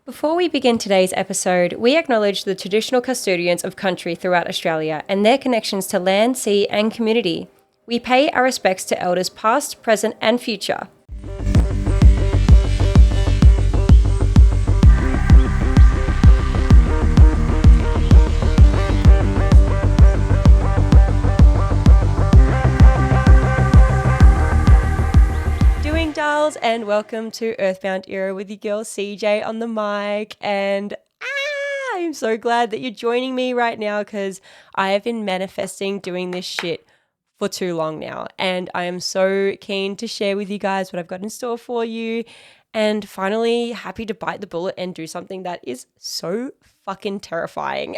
Before we begin today's episode, we acknowledge the traditional custodians of country throughout Australia and their connections to land, sea, and community. We pay our respects to elders past, present, and future. And welcome to Earthbound Era with your girl CJ on the mic. And I'm so glad that you're joining me right now because I have been manifesting doing this shit for too long now. And I am so keen to share with you guys what I've got in store for you. And finally, happy to bite the bullet and do something that is so fucking terrifying.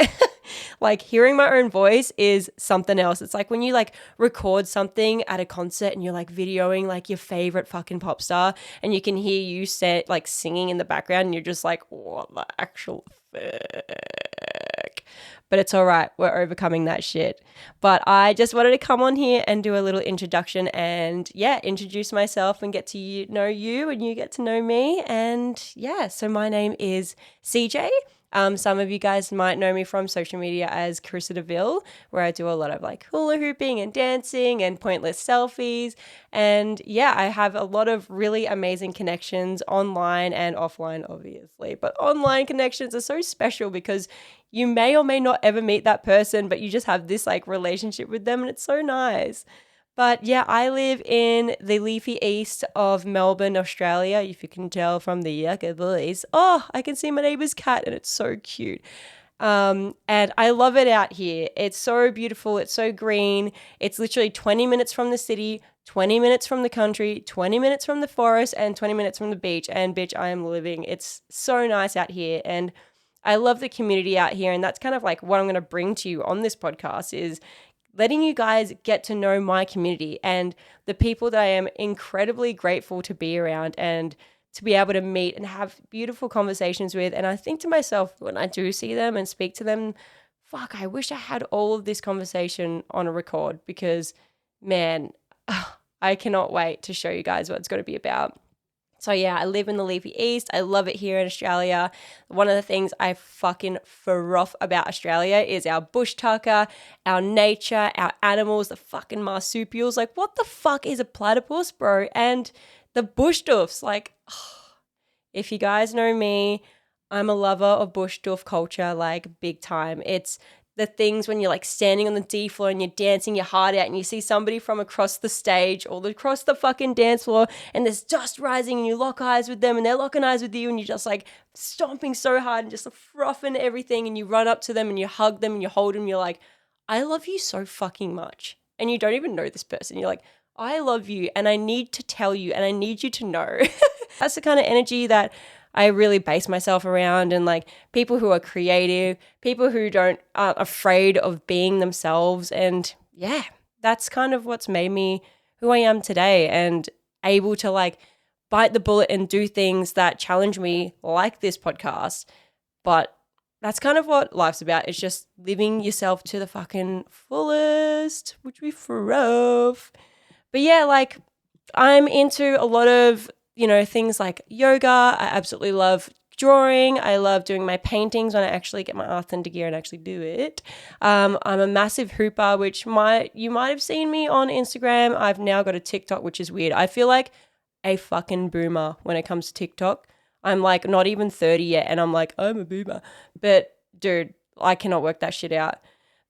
Like hearing my own voice is something else. It's like when you like record something at a concert and you're like videoing like your favorite fucking pop star and you can hear you like singing in the background and you're just like, what the actual fuck? But it's all right. We're overcoming that shit. But I just wanted to come on here and do a little introduction and introduce myself and get to know you and you get to know me. And so my name is CJ. Some of you guys might know me from social media as Carissa DeVille, where I do a lot of like hula hooping and dancing and pointless selfies. And I have a lot of really amazing connections online and offline, obviously. But online connections are so special because you may or may not ever meet that person, but you just have this like relationship with them and it's so nice. But I live in the leafy east of Melbourne, Australia, if you can tell from the yucca voice. Oh, I can see my neighbour's cat and it's so cute. And I love it out here. It's so beautiful. It's so green. It's literally 20 minutes from the city, 20 minutes from the country, 20 minutes from the forest, and 20 minutes from the beach. And bitch, I am living. It's so nice out here. And I love the community out here. And that's kind of like what I'm going to bring to you on this podcast is letting you guys get to know my community and the people that I am incredibly grateful to be around and to be able to meet and have beautiful conversations with. And I think to myself, when I do see them and speak to them, fuck, I wish I had all of this conversation on a record because, man, I cannot wait to show you guys what it's going to be about. So I live in the leafy east. I love it here in Australia. One of the things I fucking froth about Australia is our bush tucker, our nature, our animals, the fucking marsupials. Like, what the fuck is a platypus, bro? And the bush doofs. Like, if you guys know me, I'm a lover of bush doof culture, like big time. It's the things when you're like standing on the D floor and you're dancing your heart out and you see somebody from across the stage or across the fucking dance floor and there's dust rising and you lock eyes with them and they're locking eyes with you and you're just like stomping so hard and just frothing everything and you run up to them and you hug them and you hold them and you're like, I love you so fucking much. And you don't even know this person. You're like, I love you and I need to tell you and I need you to know. That's the kind of energy that I really base myself around, and like people who are creative, people who aren't afraid of being themselves. And that's kind of what's made me who I am today and able to like bite the bullet and do things that challenge me like this podcast. But that's kind of what life's about. It's just living yourself to the fucking fullest, which we froth. But like I'm into a lot of things like yoga. I absolutely love drawing. I love doing my paintings when I actually get my ass into gear and actually do it. I'm a massive hooper, which you might have seen me on Instagram. I've now got a TikTok, which is weird. I feel like a fucking boomer when it comes to TikTok. I'm like not even 30 yet and I'm like, I'm a boomer. But dude, I cannot work that shit out.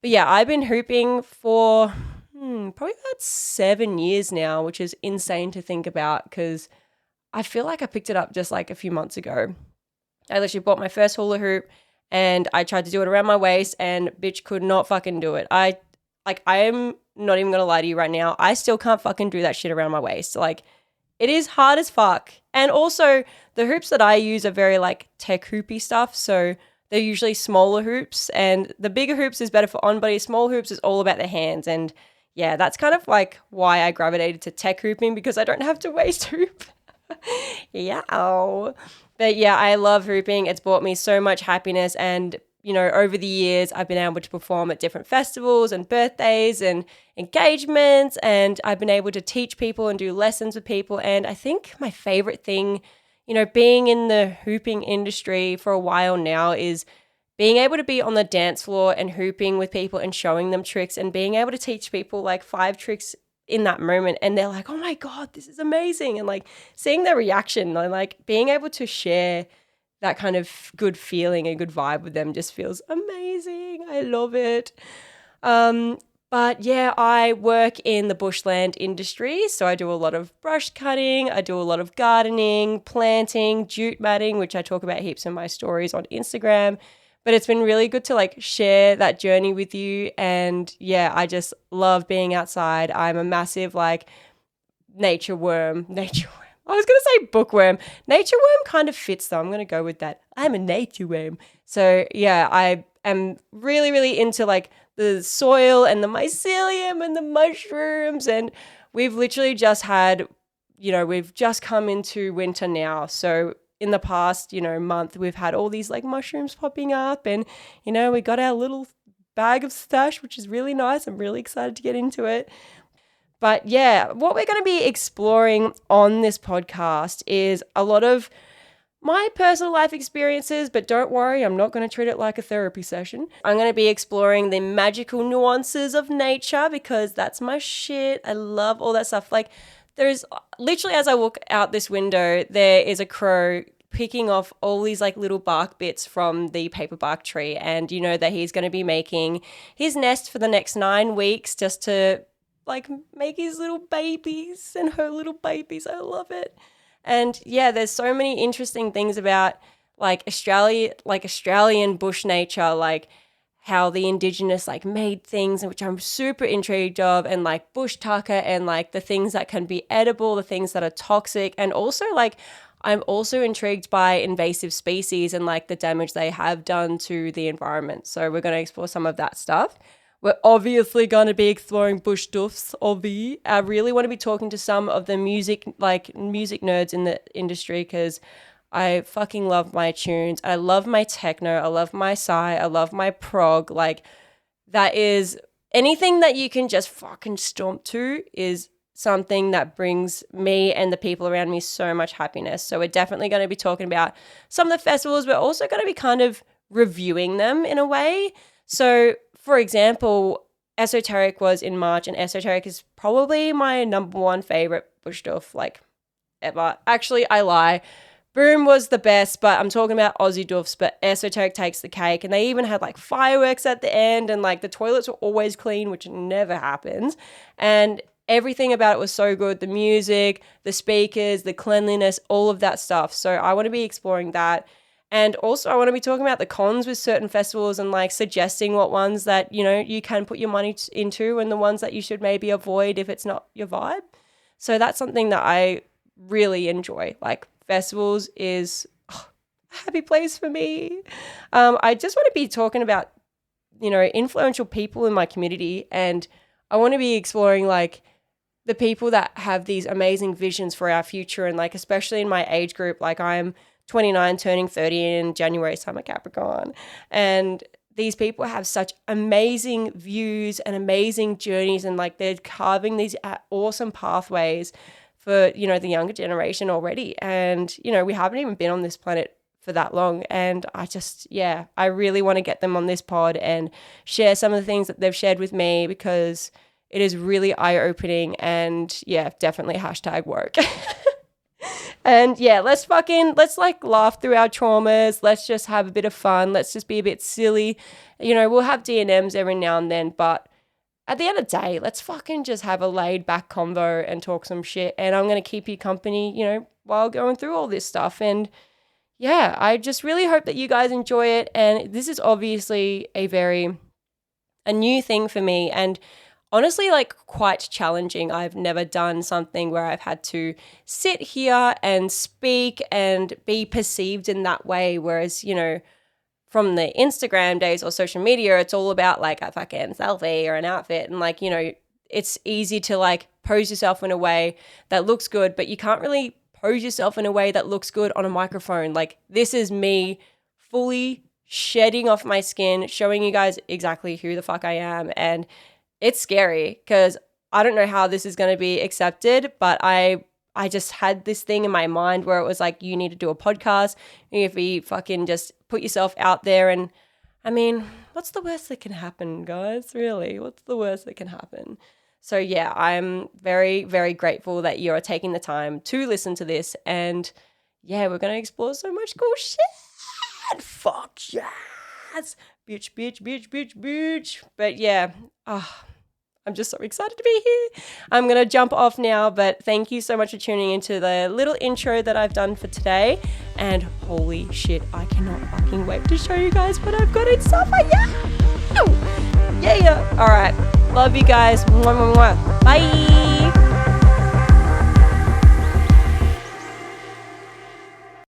But I've been hooping for probably about 7 years now, which is insane to think about because I feel like I picked it up just like a few months ago. I literally bought my first hula hoop and I tried to do it around my waist and bitch could not fucking do it. I am not even going to lie to you right now. I still can't fucking do that shit around my waist. Like it is hard as fuck. And also the hoops that I use are very like tech hoopy stuff. So they're usually smaller hoops and the bigger hoops is better for on body. Small hoops is all about the hands. And that's kind of like why I gravitated to tech hooping because I don't have to waist hoop. But I love hooping. It's brought me so much happiness and over the years I've been able to perform at different festivals and birthdays and engagements and I've been able to teach people and do lessons with people. And I think my favorite thing being in the hooping industry for a while now is being able to be on the dance floor and hooping with people and showing them tricks and being able to teach people like 5 tricks in that moment. And they're like, oh my God, this is amazing. And like seeing their reaction and like being able to share that kind of good feeling and good vibe with them just feels amazing. I love it. But yeah, I work in the bushland industry. So I do a lot of brush cutting. I do a lot of gardening, planting, jute matting, which I talk about heaps in my stories on Instagram. But it's been really good to like share that journey with you. And yeah, I just love being outside. I'm a massive like nature worm. I was going to say bookworm. Nature worm kind of fits though. I'm going to go with that. I'm a nature worm. So yeah, I am really, really into like the soil and the mycelium and the mushrooms. And we've literally just had, we've just come into winter now. So in the past, month, we've had all these like mushrooms popping up and, we got our little bag of stash, which is really nice. I'm really excited to get into it. But yeah, what we're going to be exploring on this podcast is a lot of my personal life experiences, but don't worry, I'm not going to treat it like a therapy session. I'm going to be exploring the magical nuances of nature because that's my shit. I love all that stuff. Like there's literally, as I walk out this window, there is a crow picking off all these like little bark bits from the paper bark tree. And you know that he's going to be making his nest for the next 9 weeks just to like make his little babies and her little babies. I love it. And yeah, there's so many interesting things about like Australian bush nature, like how the indigenous like made things, which I'm super intrigued of, and like bush tucker and like the things that can be edible, the things that are toxic, and also like I'm also intrigued by invasive species and like the damage they have done to the environment. So we're going to explore some of that stuff. We're obviously going to be exploring bush stuffs, I really want to be talking to some of the music nerds in the industry because I fucking love my tunes. I love my techno. I love my psy. I love my prog. Like that is anything that you can just fucking stomp to is something that brings me and the people around me so much happiness. So we're definitely going to be talking about some of the festivals. We're also going to be kind of reviewing them in a way. So for example, Esoteric was in March, and Esoteric is probably my number 1 favorite bush stuff like ever. Actually, I lie. Boom was the best, but I'm talking about Aussie Doofs, but Esoteric takes the cake. And they even had like fireworks at the end, and like the toilets were always clean, which never happens. And everything about it was so good. The music, the speakers, the cleanliness, all of that stuff. So I want to be exploring that. And also I want to be talking about the cons with certain festivals and like suggesting what ones that, you can put your money into and the ones that you should maybe avoid if it's not your vibe. So that's something that I really enjoy. Like festivals is a happy place for me. I just want to be talking about, influential people in my community, and I want to be exploring like the people that have these amazing visions for our future, and like especially in my age group, like I'm 29 turning 30 in January, so I'm a Capricorn, and these people have such amazing views and amazing journeys, and like they're carving these awesome pathways for, the younger generation already. And, we haven't even been on this planet for that long. And I really want to get them on this pod and share some of the things that they've shared with me because it is really eye-opening, and yeah, definitely #work. And yeah, let's like laugh through our traumas. Let's just have a bit of fun. Let's just be a bit silly. We'll have D&Ms every now and then, but at the end of the day, let's fucking just have a laid back convo and talk some shit. And I'm going to keep you company, while going through all this stuff. And yeah, I just really hope that you guys enjoy it. And this is obviously a new thing for me, and honestly, like quite challenging. I've never done something where I've had to sit here and speak and be perceived in that way. Whereas, from the Instagram days or social media, it's all about like a fucking selfie or an outfit. And like, it's easy to like pose yourself in a way that looks good, but you can't really pose yourself in a way that looks good on a microphone. Like this is me fully shedding off my skin, showing you guys exactly who the fuck I am. And it's scary because I don't know how this is going to be accepted, but I I just had this thing in my mind where it was like, you need to do a podcast. If you fucking just put yourself out there. And I mean, what's the worst that can happen, guys? Really, what's the worst that can happen? So yeah, I'm very, very grateful that you're taking the time to listen to this. And yeah, we're going to explore so much cool shit. Fuck yes. Bitch, bitch, bitch, bitch, bitch. But yeah, I'm just so excited to be here. I'm going to jump off now, but thank you so much for tuning into the little intro that I've done for today. And holy shit, I cannot fucking wait to show you guys what I've got in summer. Yeah. Yeah. All right. Love you guys. Mwah, mwah, mwah. Bye.